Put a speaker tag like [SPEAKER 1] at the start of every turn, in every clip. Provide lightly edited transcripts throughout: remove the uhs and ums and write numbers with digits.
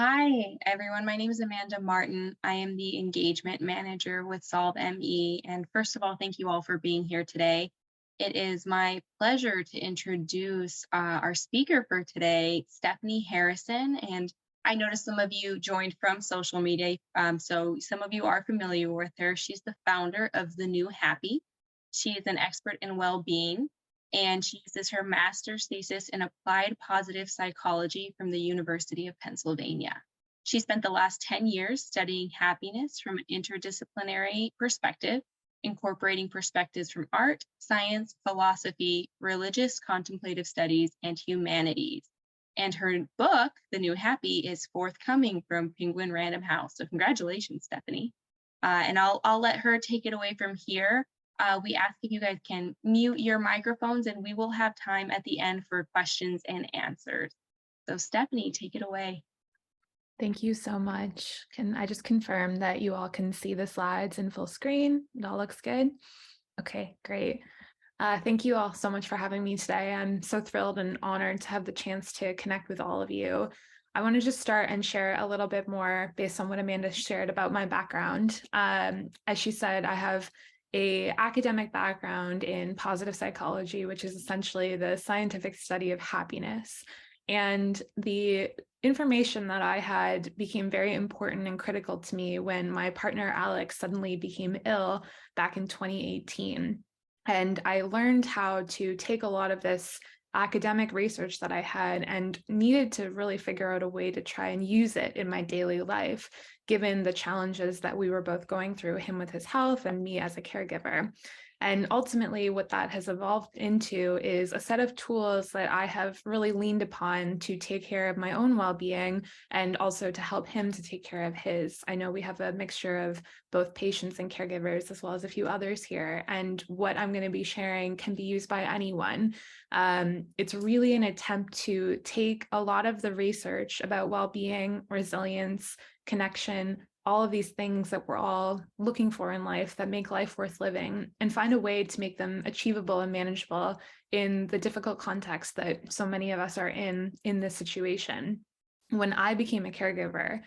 [SPEAKER 1] Hi, everyone. My name is Amanda Martin. I am the engagement manager with Solve ME. And first of all, thank you all for being here today. It is my pleasure to introduce our speaker for today, Stephanie Harrison. And I noticed some of you joined from social media, so some of you are familiar with her. She's the founder of The New Happy. She is an expert in well-being, and she uses her master's thesis in applied positive psychology from the University of Pennsylvania. She spent the last 10 years studying happiness from an interdisciplinary perspective, incorporating perspectives from art, science, philosophy, religious contemplative studies, and humanities. And her book, The New Happy, is forthcoming from Penguin Random House. So congratulations, Stephanie. And I'll let her take it away from here. We ask if you guys can mute your microphones, and we will have time at the end for questions and answers. So Stephanie, take it away.
[SPEAKER 2] Thank you so much. Can I just confirm that you all can see the slides in full screen? It all looks good? Okay, great. Thank you all so much for having me today. I'm so thrilled and honored to have the chance to connect with all of you. I want to just start and share a little bit more based on what Amanda shared about my background. As she said, I have an academic background in positive psychology, which is essentially the scientific study of happiness. And the information that I had became very important and critical to me when my partner, Alex, suddenly became ill back in 2018. And I learned how to take a lot of this academic research that I had and needed to really figure out a way to try and use it in my daily life, given the challenges that we were both going through, him with his health and me as a caregiver. And ultimately, what that has evolved into is a set of tools that I have really leaned upon to take care of my own well-being and also to help him to take care of his. I know we have a mixture of both patients and caregivers, as well as a few others here. And what I'm going to be sharing can be used by anyone. It's really an attempt to take a lot of the research about well-being, resilience, connection, all of these things that we're all looking for in life that make life worth living, and find a way to make them achievable and manageable in the difficult context that so many of us are in this situation. When I became a caregiver,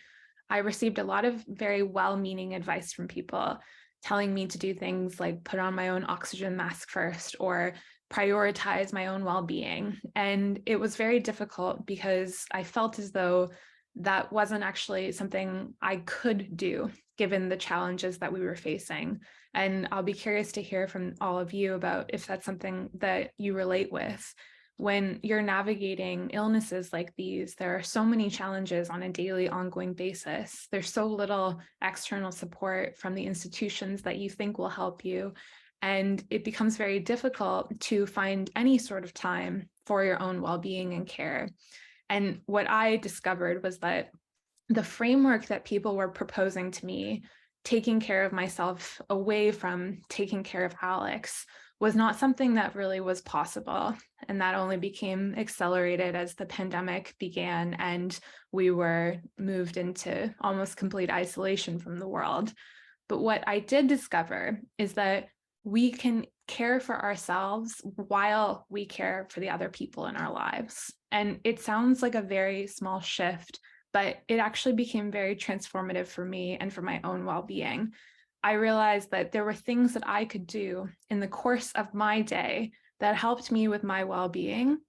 [SPEAKER 2] I received a lot of very well-meaning advice from people telling me to do things like put on my own oxygen mask first or prioritize my own well-being. And it was very difficult because I felt as though that wasn't actually something I could do given the challenges that we were facing. And I'll be curious to hear from all of you about if that's something that you relate with. When you're navigating illnesses like these, there are so many challenges on a daily, ongoing basis. There's so little external support from the institutions that you think will help you. And it becomes very difficult to find any sort of time for your own well-being and care. And what I discovered was that the framework that people were proposing to me, taking care of myself away from taking care of Alex, was not something that really was possible. And that only became accelerated as the pandemic began and we were moved into almost complete isolation from the world. But what I did discover is that we can care for ourselves while we care for the other people in our lives. And it sounds like a very small shift, but it actually became very transformative for me and for my own well-being. I realized that there were things that I could do in the course of my day that helped me with my well-being.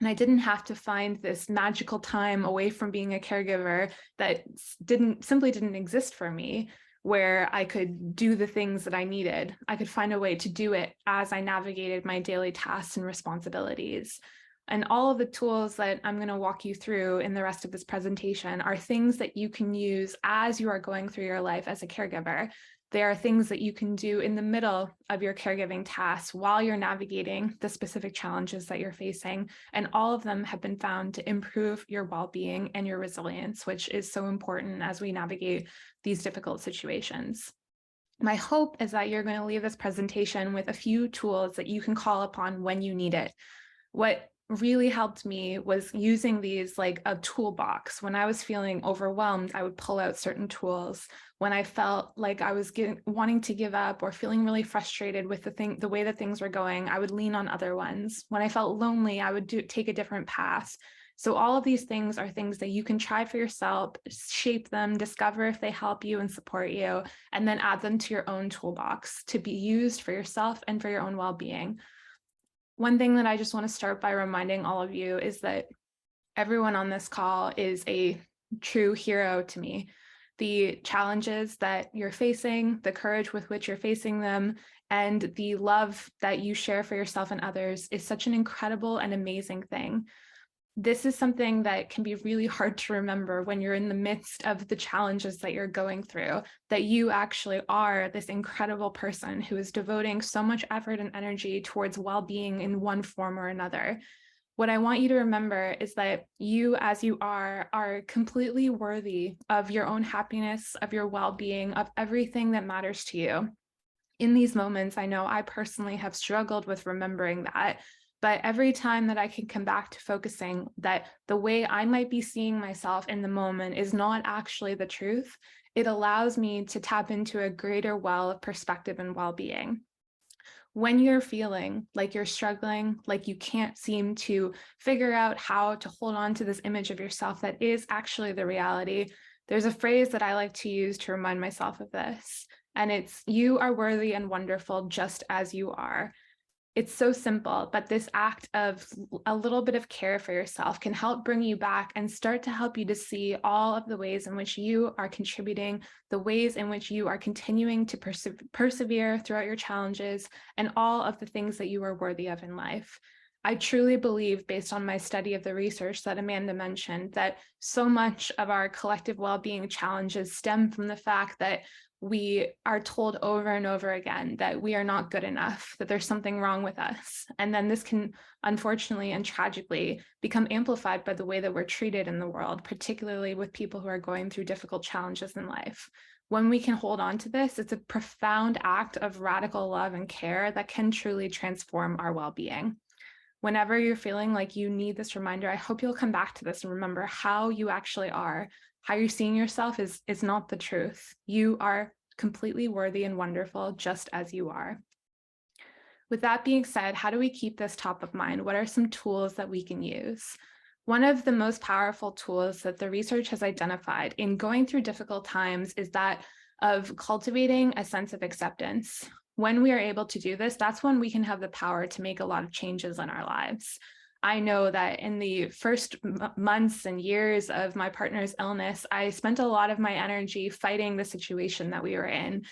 [SPEAKER 2] And I didn't have to find this magical time away from being a caregiver that simply didn't exist for me, where I could do the things that I needed. I could find a way to do it as I navigated my daily tasks and responsibilities. And all of the tools that I'm going to walk you through in the rest of this presentation are things that you can use as you are going through your life as a caregiver. There are things that you can do in the middle of your caregiving tasks while you're navigating the specific challenges that you're facing. And all of them have been found to improve your well-being and your resilience, which is so important as we navigate these difficult situations. My hope is that you're going to leave this presentation with a few tools that you can call upon when you need it. What really helped me was using these like a toolbox. When I was feeling overwhelmed, I would pull out certain tools. When I felt like I was wanting to give up or feeling really frustrated with the way that things were going, I would lean on other ones. When I felt lonely, I would take a different path. So all of these things are things that you can try for yourself, shape them, discover if they help you and support you, and then add them to your own toolbox to be used for yourself and for your own well-being. One thing that I just want to start by reminding all of you is that everyone on this call is a true hero to me. The challenges that you're facing, the courage with which you're facing them, and the love that you share for yourself and others is such an incredible and amazing thing. This is something that can be really hard to remember when you're in the midst of the challenges that you're going through, that you actually are this incredible person who is devoting so much effort and energy towards well-being in one form or another. What I want you to remember is that you, as you are completely worthy of your own happiness, of your well-being, of everything that matters to you. In these moments, I know I personally have struggled with remembering that, but every time that I can come back to focusing that the way I might be seeing myself in the moment is not actually the truth, it allows me to tap into a greater well of perspective and well-being. When you're feeling like you're struggling, like you can't seem to figure out how to hold on to this image of yourself that is actually the reality, there's a phrase that I like to use to remind myself of this. And it's, you are worthy and wonderful just as you are. It's so simple, but this act of a little bit of care for yourself can help bring you back and start to help you to see all of the ways in which you are contributing, the ways in which you are continuing to persevere throughout your challenges, and all of the things that you are worthy of in life. I truly believe, based on my study of the research that Amanda mentioned, that so much of our collective well-being challenges stem from the fact that we are told over and over again that we are not good enough, that there's something wrong with us. And then this can, unfortunately and tragically, become amplified by the way that we're treated in the world, particularly with people who are going through difficult challenges in life. When we can hold on to this, it's a profound act of radical love and care that can truly transform our well-being. Whenever you're feeling like you need this reminder, I hope you'll come back to this and remember how you actually are. How you're seeing yourself is not the truth. You are completely worthy and wonderful just as you are. With that being said, how do we keep this top of mind? What are some tools that we can use? One of the most powerful tools that the research has identified in going through difficult times is that of cultivating a sense of acceptance. When we are able to do this, that's when we can have the power to make a lot of changes in our lives. I know that in the first months and years of my partner's illness, I spent a lot of my energy fighting the situation that we were in,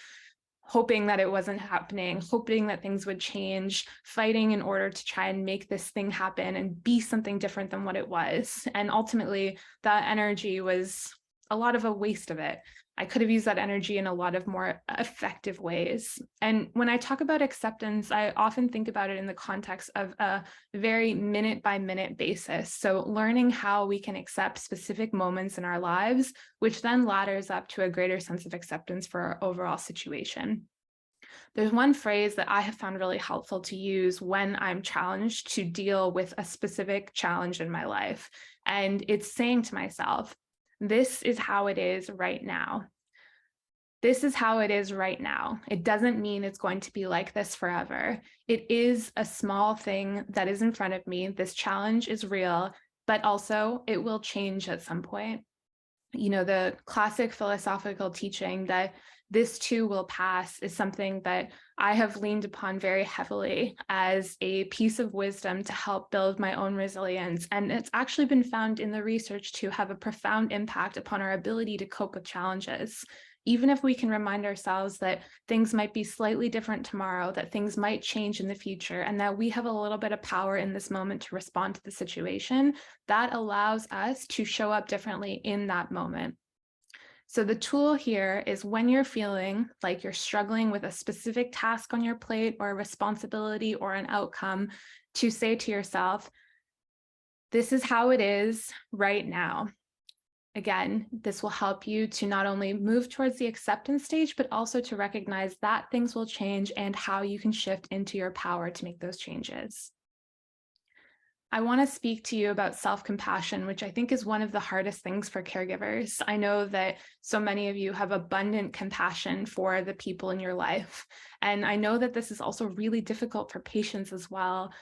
[SPEAKER 2] hoping that it wasn't happening, hoping that things would change, fighting in order to try and make this thing happen and be something different than what it was. And ultimately, that energy was a lot of a waste of it. I could have used that energy in a lot of more effective ways. And when I talk about acceptance, I often think about it in the context of a very minute by minute basis. So learning how we can accept specific moments in our lives, which then ladders up to a greater sense of acceptance for our overall situation. There's one phrase that I have found really helpful to use when I'm challenged to deal with a specific challenge in my life. And it's saying to myself, this is how it is right now. This is how it is right now. It doesn't mean it's going to be like this forever. It is a small thing that is in front of me. This challenge is real, but also it will change at some point. You know, the classic philosophical teaching that this too will pass is something that I have leaned upon very heavily as a piece of wisdom to help build my own resilience. And it's actually been found in the research to have a profound impact upon our ability to cope with challenges. Even if we can remind ourselves that things might be slightly different tomorrow, that things might change in the future, and that we have a little bit of power in this moment to respond to the situation, that allows us to show up differently in that moment. So the tool here is when you're feeling like you're struggling with a specific task on your plate or a responsibility or an outcome, to say to yourself, this is how it is right now. Again, this will help you to not only move towards the acceptance stage, but also to recognize that things will change and how you can shift into your power to make those changes. I want to speak to you about self-compassion, which I think is one of the hardest things for caregivers. I know that so many of you have abundant compassion for the people in your life. And I know that this is also really difficult for patients as well.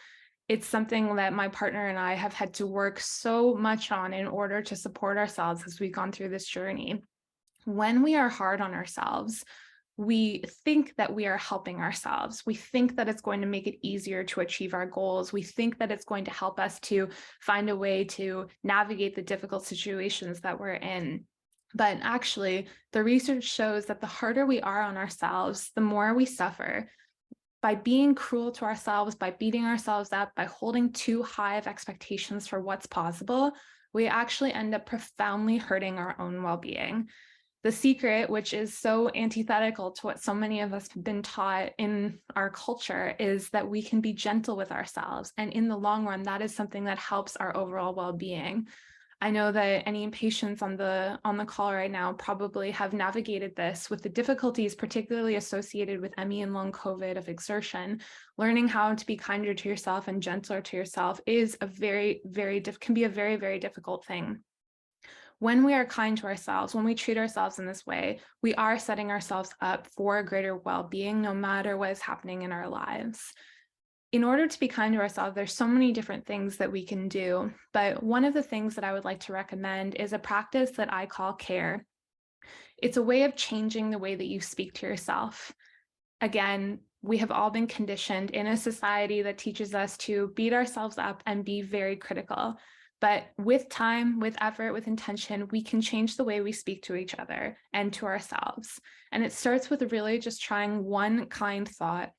[SPEAKER 2] It's something that my partner and I have had to work so much on in order to support ourselves as we've gone through this journey. When we are hard on ourselves, we think that we are helping ourselves. We think that it's going to make it easier to achieve our goals. We think that it's going to help us to find a way to navigate the difficult situations that we're in. But actually, the research shows that the harder we are on ourselves, the more we suffer. By being cruel to ourselves, by beating ourselves up, by holding too high of expectations for what's possible, we actually end up profoundly hurting our own well-being. The secret, which is so antithetical to what so many of us have been taught in our culture, is that we can be gentle with ourselves. And in the long run, that is something that helps our overall well-being. I know that any patients on the call right now probably have navigated this with the difficulties, particularly associated with ME and long COVID of exertion. Learning how to be kinder to yourself and gentler to yourself is a can be a very, very difficult thing. When we are kind to ourselves, when we treat ourselves in this way, we are setting ourselves up for greater well-being, no matter what is happening in our lives. In order to be kind to ourselves, there's so many different things that we can do. But one of the things that I would like to recommend is a practice that I call care. It's a way of changing the way that you speak to yourself. Again, we have all been conditioned in a society that teaches us to beat ourselves up and be very critical. But with time, with effort, with intention, we can change the way we speak to each other and to ourselves. And it starts with really just trying one kind thought.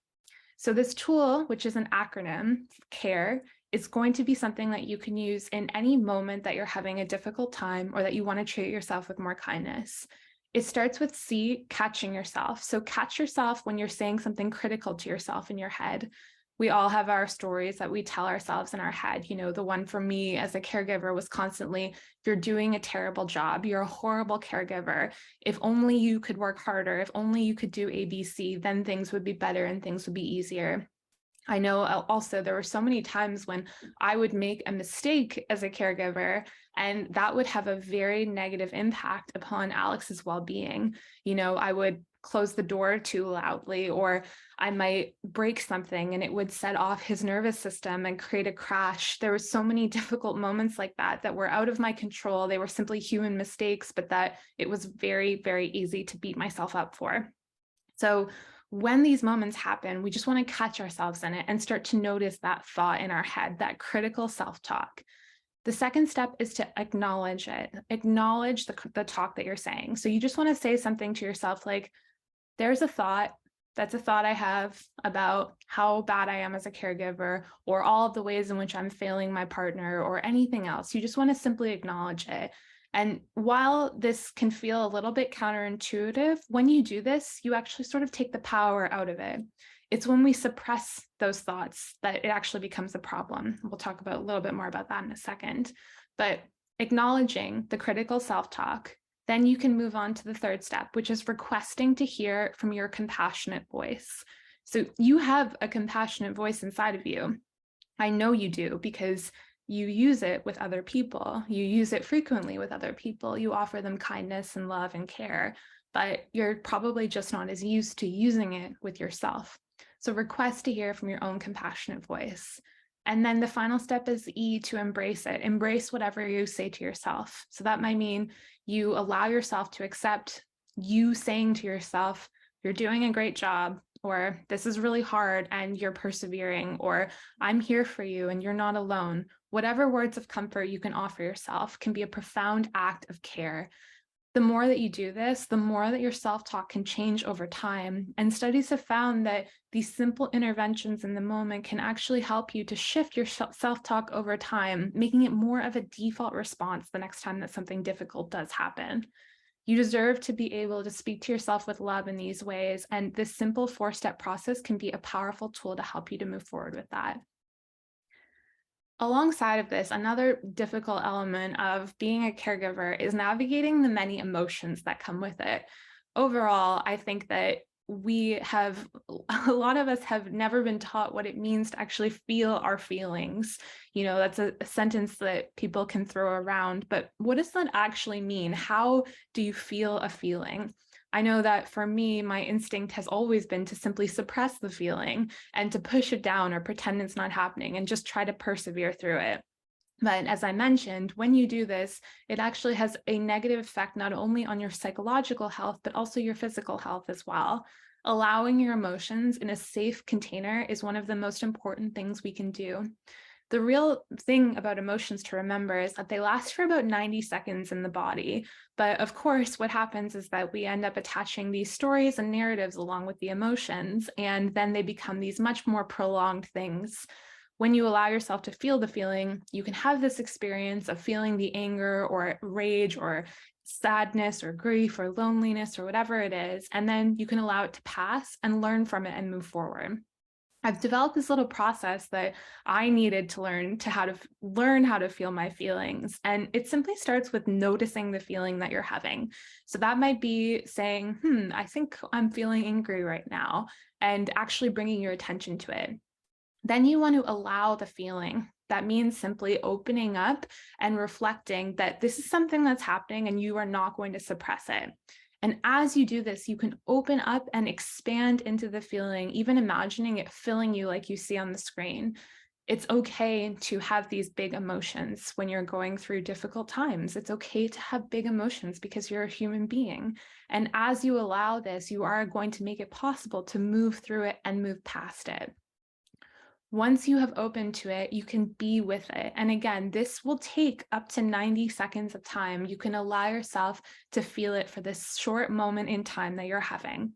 [SPEAKER 2] So this tool, which is an acronym, CARE, is going to be something that you can use in any moment that you're having a difficult time or that you want to treat yourself with more kindness. It starts with C, catching yourself. So catch yourself when you're saying something critical to yourself in your head. We all have our stories that we tell ourselves in our head. You know, the one for me as a caregiver was constantly, you're doing a terrible job. You're a horrible caregiver. If only you could work harder, if only you could do ABC, then things would be better and things would be easier. I know also there were so many times when I would make a mistake as a caregiver, and that would have a very negative impact upon Alex's well-being. You know, I would close the door too loudly, or I might break something and it would set off his nervous system and create a crash. There were so many difficult moments like that that were out of my control. They were simply human mistakes, but that it was very, very easy to beat myself up for. So when these moments happen, we just want to catch ourselves in it and start to notice that thought in our head, that critical self-talk. The second step is to acknowledge it, acknowledge the talk that you're saying. So you just want to say something to yourself like, there's a thought, that's a thought I have about how bad I am as a caregiver, or all of the ways in which I'm failing my partner, or anything else. You just want to simply acknowledge it. And while this can feel a little bit counterintuitive, when you do this, you actually sort of take the power out of it. It's when we suppress those thoughts that it actually becomes a problem. We'll talk about a little bit more about that in a second. But acknowledging the critical self-talk, then you can move on to the third step, which is requesting to hear from your compassionate voice. So you have a compassionate voice inside of you. I know you do, because you use it with other people. You use it frequently with other people. You offer them kindness and love and care, but you're probably just not as used to using it with yourself. So request to hear from your own compassionate voice. And then the final step is E, to embrace it. Embrace whatever you say to yourself. So that might mean you allow yourself to accept you saying to yourself, you're doing a great job, or this is really hard and you're persevering, or I'm here for you and you're not alone. Whatever words of comfort you can offer yourself can be a profound act of care. The more that you do this, the more that your self-talk can change over time. And studies have found that these simple interventions in the moment can actually help you to shift your self-talk over time, making it more of a default response the next time that something difficult does happen. You deserve to be able to speak to yourself with love in these ways, and this simple 4-step process can be a powerful tool to help you to move forward with that. Alongside of this, another difficult element of being a caregiver is navigating the many emotions that come with it. Overall, I think that a lot of us have never been taught what it means to actually feel our feelings. You know, that's a sentence that people can throw around, but what does that actually mean? How do you feel a feeling? I know that for me, my instinct has always been to simply suppress the feeling and to push it down or pretend it's not happening and just try to persevere through it. But as I mentioned, when you do this, it actually has a negative effect not only on your psychological health, but also your physical health as well. Allowing your emotions in a safe container is one of the most important things we can do. The real thing about emotions to remember is that they last for about 90 seconds in the body. But of course, what happens is that we end up attaching these stories and narratives along with the emotions, and then they become these much more prolonged things. When you allow yourself to feel the feeling, you can have this experience of feeling the anger or rage or sadness or grief or loneliness or whatever it is, and then you can allow it to pass and learn from it and move forward. I've developed this little process that I needed to learn how to feel my feelings. And it simply starts with noticing the feeling that you're having. So that might be saying, I think I'm feeling angry right now, and actually bringing your attention to it. Then you want to allow the feeling. That means simply opening up and reflecting that this is something that's happening and you are not going to suppress it. And as you do this, you can open up and expand into the feeling, even imagining it filling you like you see on the screen. It's okay to have these big emotions when you're going through difficult times. It's okay to have big emotions because you're a human being. And as you allow this, you are going to make it possible to move through it and move past it. Once you have opened to it, you can be with it. And again, this will take up to 90 seconds of time. You can allow yourself to feel it for this short moment in time that you're having.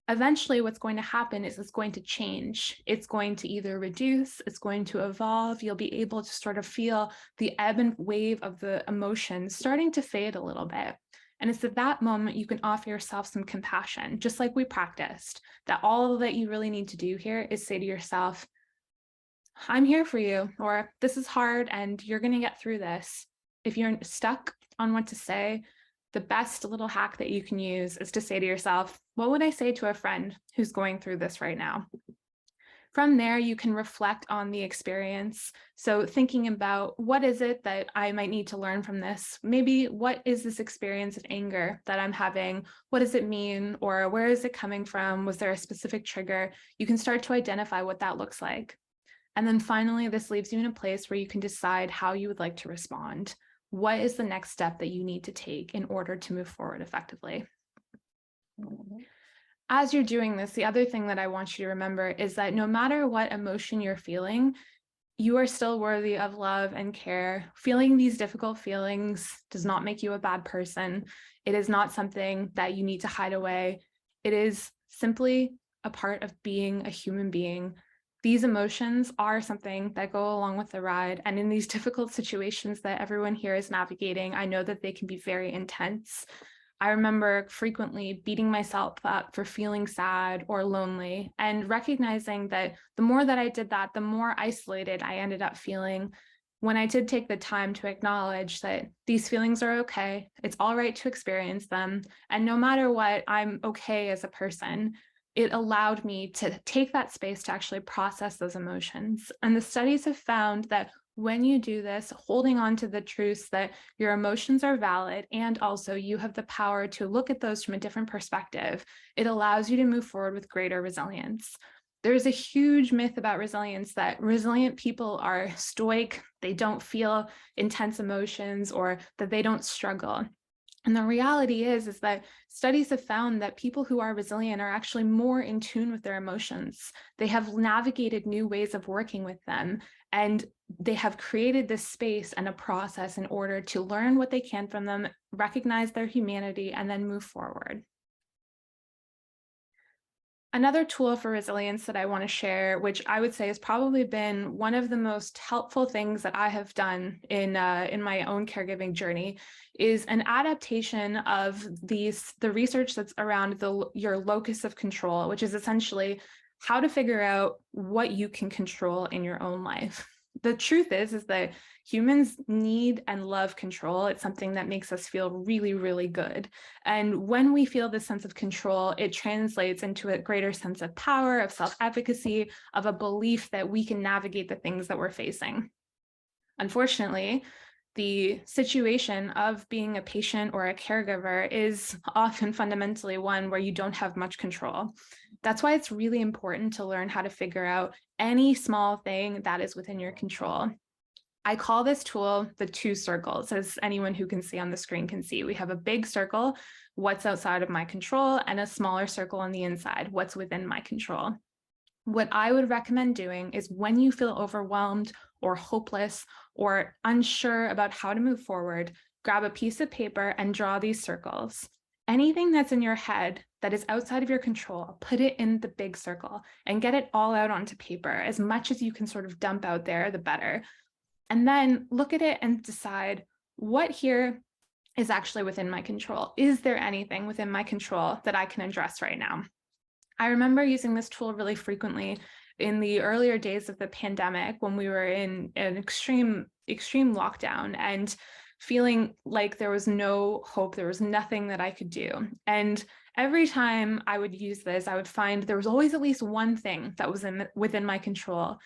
[SPEAKER 2] Eventually, what's going to happen is it's going to change. It's going to either reduce, it's going to evolve. You'll be able to sort of feel the ebb and wave of the emotions starting to fade a little bit. And it's at that moment you can offer yourself some compassion, just like we practiced, that all that you really need to do here is say to yourself, I'm here for you, or this is hard and you're going to get through this. If you're stuck on what to say, the best little hack that you can use is to say to yourself, what would I say to a friend who's going through this right now? From there, you can reflect on the experience. So thinking about what is it that I might need to learn from this? Maybe what is this experience of anger that I'm having? What does it mean? Or where is it coming from? Was there a specific trigger? You can start to identify what that looks like. And then finally, this leaves you in a place where you can decide how you would like to respond. What is the next step that you need to take in order to move forward effectively? As you're doing this, the other thing that I want you to remember is that no matter what emotion you're feeling, you are still worthy of love and care. Feeling these difficult feelings does not make you a bad person. It is not something that you need to hide away. It is simply a part of being a human being. These emotions are something that go along with the ride. And in these difficult situations that everyone here is navigating, I know that they can be very intense. I remember frequently beating myself up for feeling sad or lonely and recognizing that the more that I did that, the more isolated I ended up feeling. When I did take the time to acknowledge that these feelings are okay, it's all right to experience them, and no matter what, I'm okay as a person, it allowed me to take that space to actually process those emotions. And the studies have found that when you do this, holding on to the truths that your emotions are valid and also you have the power to look at those from a different perspective, it allows you to move forward with greater resilience. There's a huge myth about resilience that resilient people are stoic, they don't feel intense emotions, or that they don't struggle. And the reality is that studies have found that people who are resilient are actually more in tune with their emotions. They have navigated new ways of working with them, and they have created this space and a process in order to learn what they can from them, recognize their humanity, and then move forward. Another tool for resilience that I want to share, which I would say has probably been one of the most helpful things that I have done in my own caregiving journey, is an adaptation of the research that's around your locus of control, which is essentially how to figure out what you can control in your own life. The truth is that humans need and love control. It's something that makes us feel really, really good. And when we feel this sense of control, it translates into a greater sense of power, of self-efficacy, of a belief that we can navigate the things that we're facing. Unfortunately, the situation of being a patient or a caregiver is often fundamentally one where you don't have much control. That's why it's really important to learn how to figure out any small thing that is within your control. I call this tool the two circles, as anyone who can see on the screen can see. We have a big circle, what's outside of my control, and a smaller circle on the inside, what's within my control. What I would recommend doing is when you feel overwhelmed or hopeless or unsure about how to move forward, grab a piece of paper and draw these circles. Anything that's in your head that is outside of your control, put it in the big circle and get it all out onto paper. As much as you can sort of dump out there, the better. And then look at it and decide what here is actually within my control. Is there anything within my control that I can address right now? I remember using this tool really frequently in the earlier days of the pandemic when we were in an extreme lockdown and feeling like there was no hope, there was nothing that I could do. And every time I would use this, I would find there was always at least one thing that was within my control.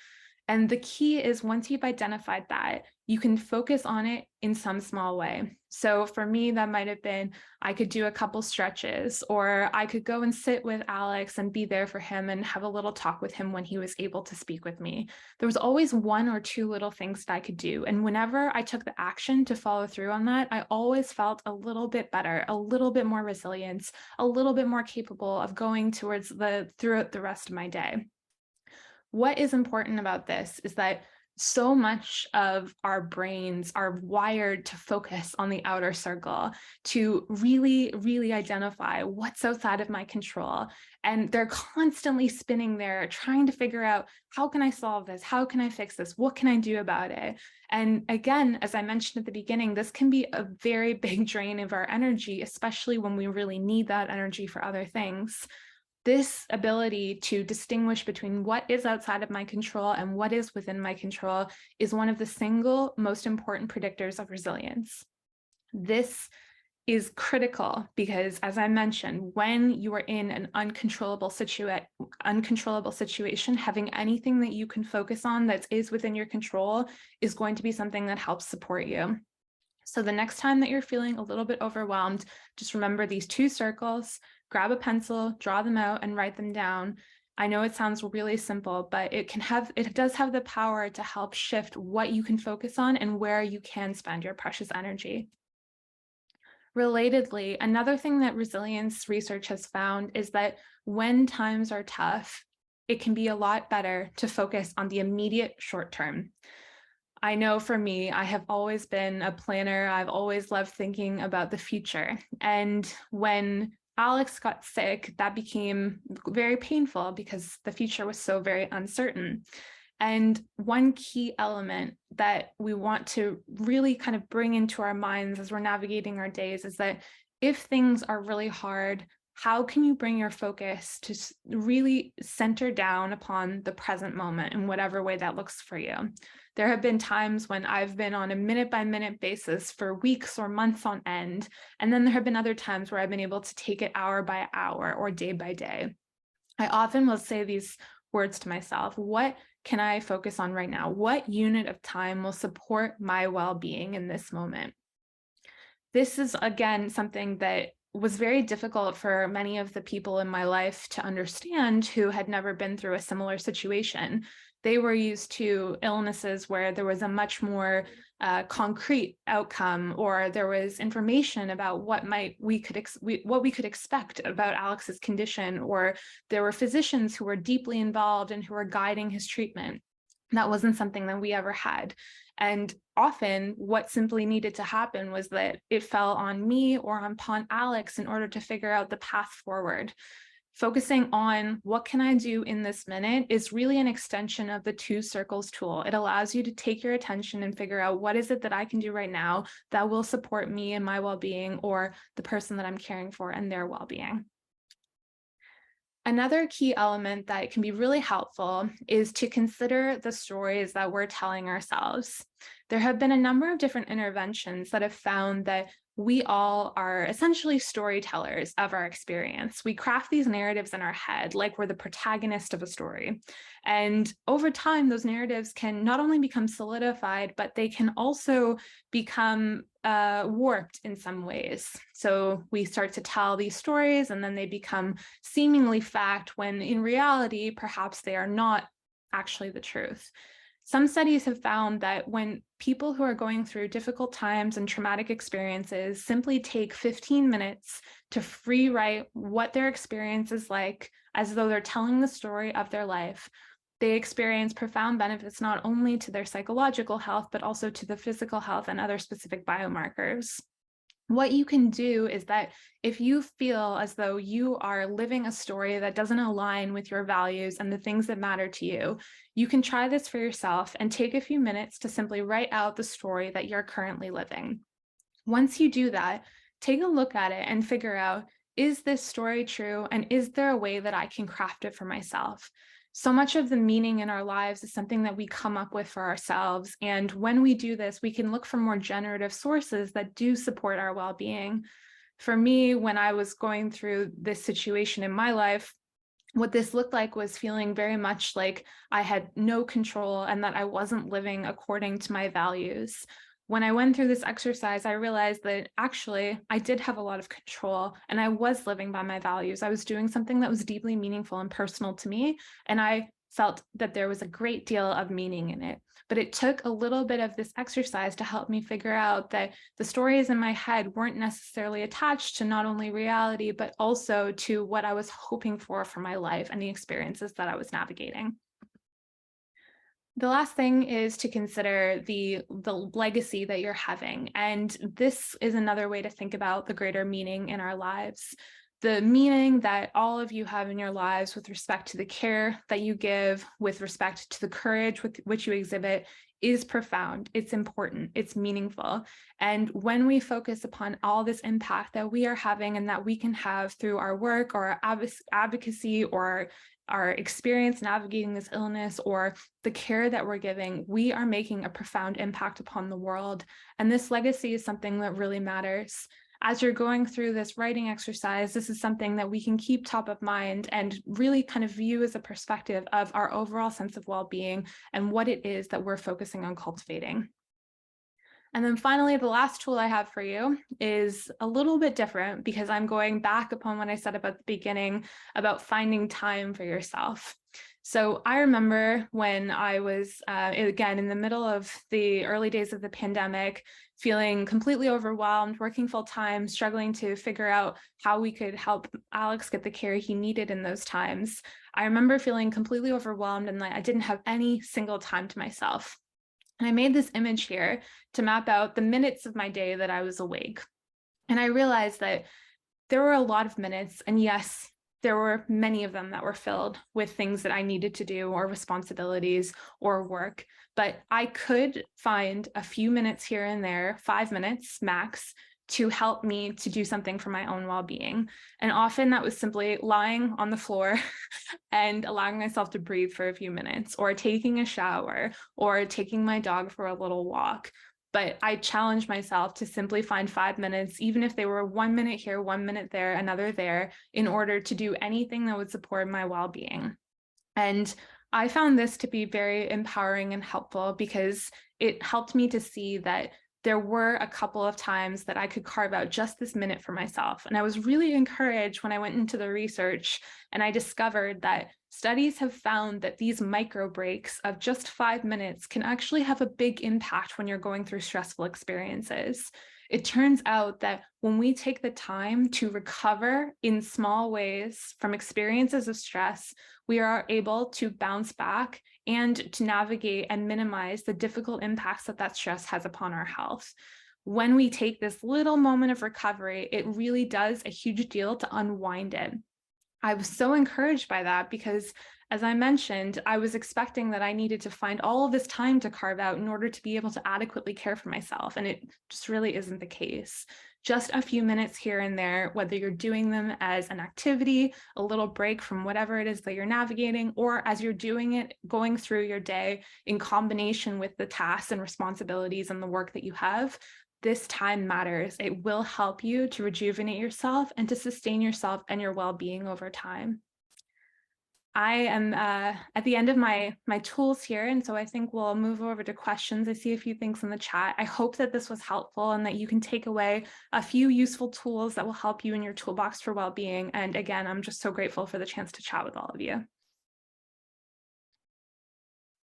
[SPEAKER 2] And the key is once you've identified that, you can focus on it in some small way. So for me, that might have been, I could do a couple stretches, or I could go and sit with Alex and be there for him and have a little talk with him when he was able to speak with me. There was always one or two little things that I could do. And whenever I took the action to follow through on that, I always felt a little bit better, a little bit more resilience, a little bit more capable of going throughout the rest of my day. What is important about this is that so much of our brains are wired to focus on the outer circle, to really, really identify what's outside of my control. And they're constantly spinning there, trying to figure out, how can I solve this? How can I fix this? What can I do about it? And again, as I mentioned at the beginning, this can be a very big drain of our energy, especially when we really need that energy for other things. This ability to distinguish between what is outside of my control and what is within my control is one of the single most important predictors of resilience. This is critical because, as I mentioned, when you are in an uncontrollable situation, having anything that you can focus on that is within your control is going to be something that helps support you. So the next time that you're feeling a little bit overwhelmed, just remember these two circles, grab a pencil, draw them out and write them down. I know it sounds really simple, but it does have the power to help shift what you can focus on and where you can spend your precious energy. Relatedly, another thing that resilience research has found is that when times are tough, it can be a lot better to focus on the immediate short term. I know for me, I have always been a planner. I've always loved thinking about the future. And when Alex got sick, that became very painful because the future was so very uncertain. And one key element that we want to really kind of bring into our minds as we're navigating our days is that if things are really hard, how can you bring your focus to really center down upon the present moment in whatever way that looks for you? There have been times when I've been on a minute by minute basis for weeks or months on end. And then there have been other times where I've been able to take it hour by hour or day by day. I often will say these words to myself: what can I focus on right now? What unit of time will support my well-being in this moment? This is, again, something that was very difficult for many of the people in my life to understand who had never been through a similar situation. They were used to illnesses where there was a much more concrete outcome, or there was information about what we could expect about Alex's condition, or there were physicians who were deeply involved and who were guiding his treatment. That wasn't something that we ever had. And often what simply needed to happen was that it fell on me or upon Alex in order to figure out the path forward. Focusing on what can I do in this minute is really an extension of the two circles tool. It allows you to take your attention and figure out what is it that I can do right now that will support me and my well-being, or the person that I'm caring for and their well-being. Another key element that can be really helpful is to consider the stories that we're telling ourselves. there have been a number of different interventions that have found that we all are essentially storytellers of our experience. We craft these narratives in our head like we're the protagonist of a story. And over time, those narratives can not only become solidified, but they can also become warped in some ways. So we start to tell these stories and then they become seemingly fact when in reality, perhaps they are not actually the truth. Some studies have found that when people who are going through difficult times and traumatic experiences simply take 15 minutes to rewrite what their experience is like, as though they're telling the story of their life, they experience profound benefits not only to their psychological health, but also to the physical health and other specific biomarkers. What you can do is that if you feel as though you are living a story that doesn't align with your values and the things that matter to you, you can try this for yourself and take a few minutes to simply write out the story that you're currently living. Once you do that, take a look at it and figure out, is this story true? And is there a way that I can craft it for myself? So much of the meaning in our lives is something that we come up with for ourselves. And when we do this, we can look for more generative sources that do support our well-being. For me, when I was going through this situation in my life, what this looked like was feeling very much like I had no control and that I wasn't living according to my values. When I went through this exercise, I realized that actually I did have a lot of control and I was living by my values. I was doing something that was deeply meaningful and personal to me, and I felt that there was a great deal of meaning in it. But it took a little bit of this exercise to help me figure out that the stories in my head weren't necessarily attached to not only reality, but also to what I was hoping for my life and the experiences that I was navigating. The last thing is to consider the legacy that you're having. And this is another way to think about the greater meaning in our lives. The meaning that all of you have in your lives with respect to the care that you give, with respect to the courage with which you exhibit, is profound, it's important, it's meaningful. And when we focus upon all this impact that we are having and that we can have through our work or our advocacy or our experience navigating this illness or the care that we're giving, we are making a profound impact upon the world. And this legacy is something that really matters. As you're going through this writing exercise, this is something that we can keep top of mind and really kind of view as a perspective of our overall sense of well-being and what it is that we're focusing on cultivating. And then finally, the last tool I have for you is a little bit different because I'm going back upon what I said about the beginning about finding time for yourself. So I remember when I was, again, in the middle of the early days of the pandemic, feeling completely overwhelmed, working full time, struggling to figure out how we could help Alex get the care he needed in those times. I remember feeling completely overwhelmed and like I didn't have any single time to myself. And I made this image here to map out the minutes of my day that I was awake. And I realized that there were a lot of minutes, and yes, there were many of them that were filled with things that I needed to do or responsibilities or work. But I could find a few minutes here and there, 5 minutes max, to help me to do something for my own well-being. And often that was simply lying on the floor and allowing myself to breathe for a few minutes, or taking a shower, or taking my dog for a little walk. But I challenged myself to simply find 5 minutes, even if they were 1 minute here, 1 minute there, another there, in order to do anything that would support my well-being. And I found this to be very empowering and helpful because it helped me to see that there were a couple of times that I could carve out just this minute for myself. And I was really encouraged when I went into the research and I discovered that studies have found that these micro breaks of just 5 minutes can actually have a big impact when you're going through stressful experiences. It turns out that when we take the time to recover in small ways from experiences of stress, we are able to bounce back and to navigate and minimize the difficult impacts that that stress has upon our health. When we take this little moment of recovery, it really does a huge deal to unwind it. I was so encouraged by that because, as I mentioned, I was expecting that I needed to find all of this time to carve out in order to be able to adequately care for myself. And it just really isn't the case. Just a few minutes here and there, whether you're doing them as an activity, a little break from whatever it is that you're navigating, or as you're doing it, going through your day in combination with the tasks and responsibilities and the work that you have, this time matters. It will help you to rejuvenate yourself and to sustain yourself and your well-being over time. I am at the end of my tools here, and so I think we'll move over to questions. I see a few things in the chat. I hope that this was helpful and that you can take away a few useful tools that will help you in your toolbox for well-being. And again, I'm just so grateful for the chance to chat with all of you.